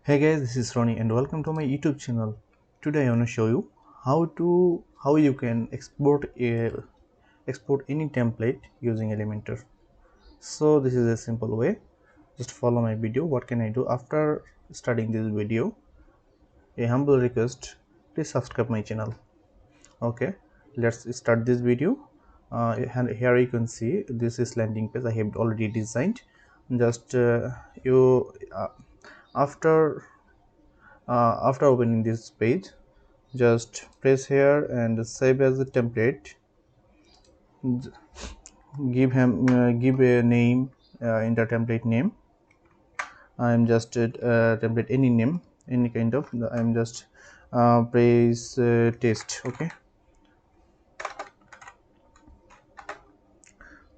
Hey guys, this is Ronnie and welcome to my YouTube channel. Today I want to show you how you can export any template using Elementor. So this is a simple way. Just follow my video. What can I do after starting this video? A humble request, please subscribe my channel. Okay, let's start this video. And here you can see this is landing page I have already designed. Just you after after opening this page, just press here and save as a template. Give a name in the template name. I'm just template any name, any kind of. I'm just press test.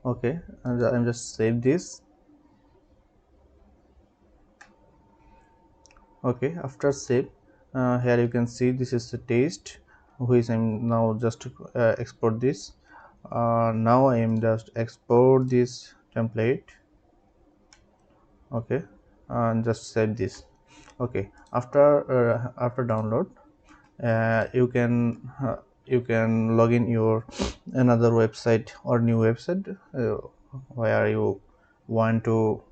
Okay, and I'm just save this. Okay, after save, here you can see this is the test, which I'm now just export this. Now I am just export this template. Okay, and just save this. Okay, after download, you can log in your another website or new website where you want to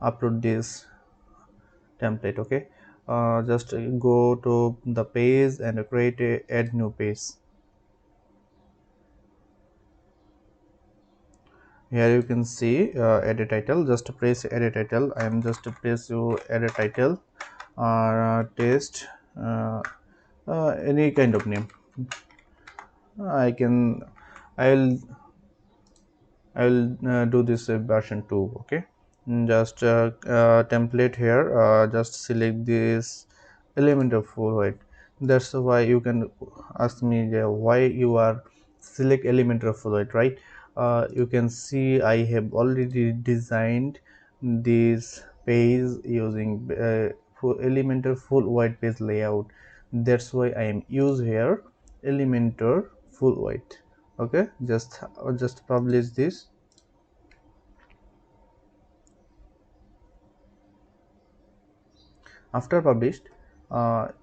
upload this template. Okay, just go to the page and create a add new page. Here you can see add a title. Just press add a title. I am just press you add a title or test, any kind of name. I can I will do this version 2. Okay, just template here, just select this Elementor full white. That's why you can ask me why you are select Elementor full white, right? You can see I have already designed this page using Elementor full white page layout. That's why I am use here Elementor full white. Okay, just publish this. After published,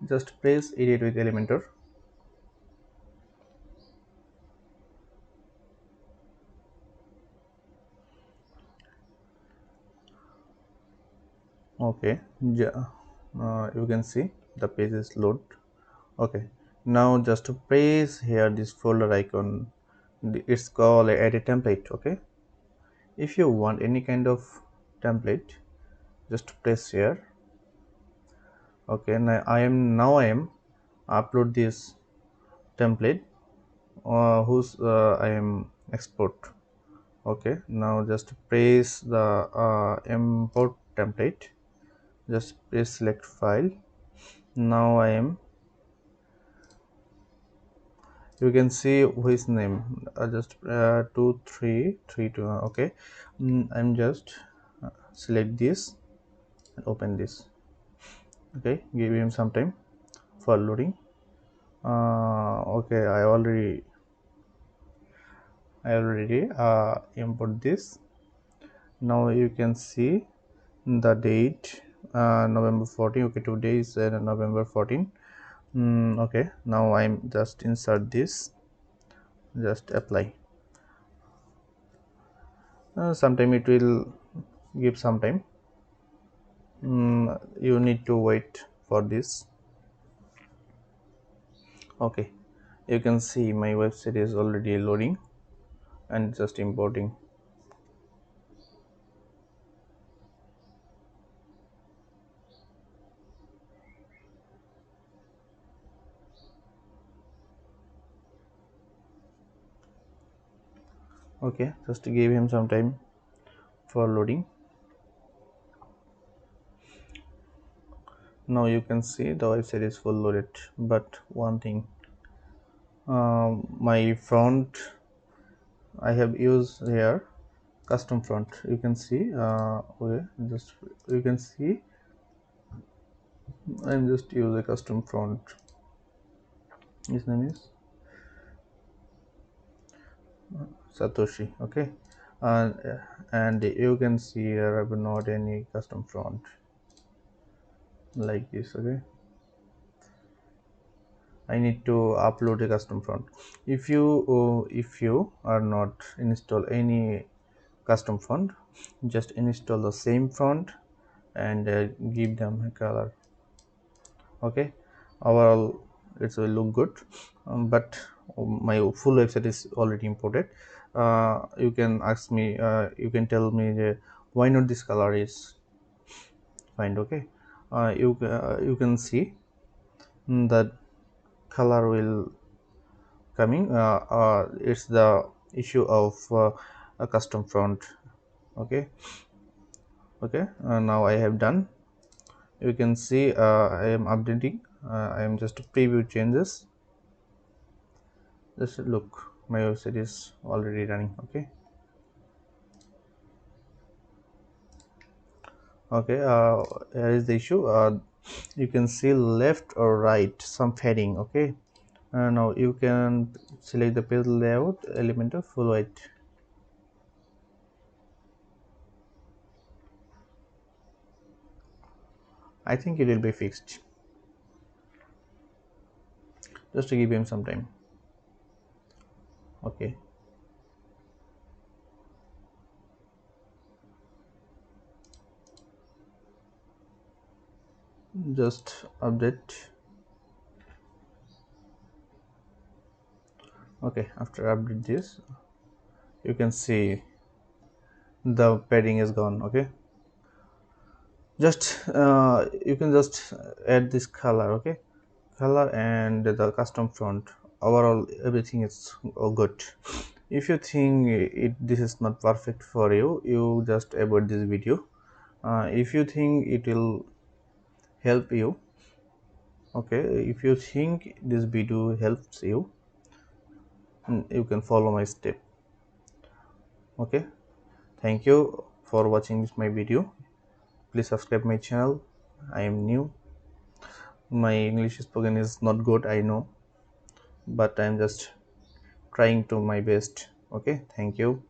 just press edit with Elementor. Okay, you can see the page is load. Okay, now just press here this folder icon. It's called edit template. Okay, if you want any kind of template, just press here. Okay, now I am upload this template whose I am export. Okay, now just press the import template. Just press select file. Now I am, you can see which name, just 2332. Okay, I'm just select this and open this. Okay, give him some time for loading. Okay, I already import this. Now you can see the date, November 14. Okay, today is November 14. Okay, now I'm just insert this, just apply. Sometime it will give some time. You need to wait for this. Okay, you can see my website is already loading and just importing. Okay, just give him some time for loading. Now you can see the website is full loaded, but one thing, my font I have used here custom font. You can see okay, just you can see I'm just use a custom font. His name is Satoshi. Okay, and you can see here I have not any custom font. like this. Okay, I need to upload a custom font. If you are not install any custom font, just install the same font and give them a color. Okay, overall it will look good, but my full website is already imported. You can ask me, you can tell me why not this color is fine. Okay, you can see that color will coming. It's the issue of a custom font. Okay, okay, now I have done. You can see I am updating. I am just preview changes. Just look, my website is already running. Okay, okay, here is the issue. You can see left or right some fading. Okay, now you can select the page layout, Elementor full white. I think it will be fixed. Just to give him some time. Okay, just update. Okay, after update this, you can see the padding is gone. Okay, just you can just add this color. Okay, color and the custom font. Overall everything is all good. If you think this is not perfect for you, you just avoid this video. If you think it will help you, okay, if you think this video helps you, you can follow my step. Okay, thank you for watching this my video. Please subscribe my channel. I am new. My English spoken is not good, I know, but I'm just trying to my best. Okay, thank you.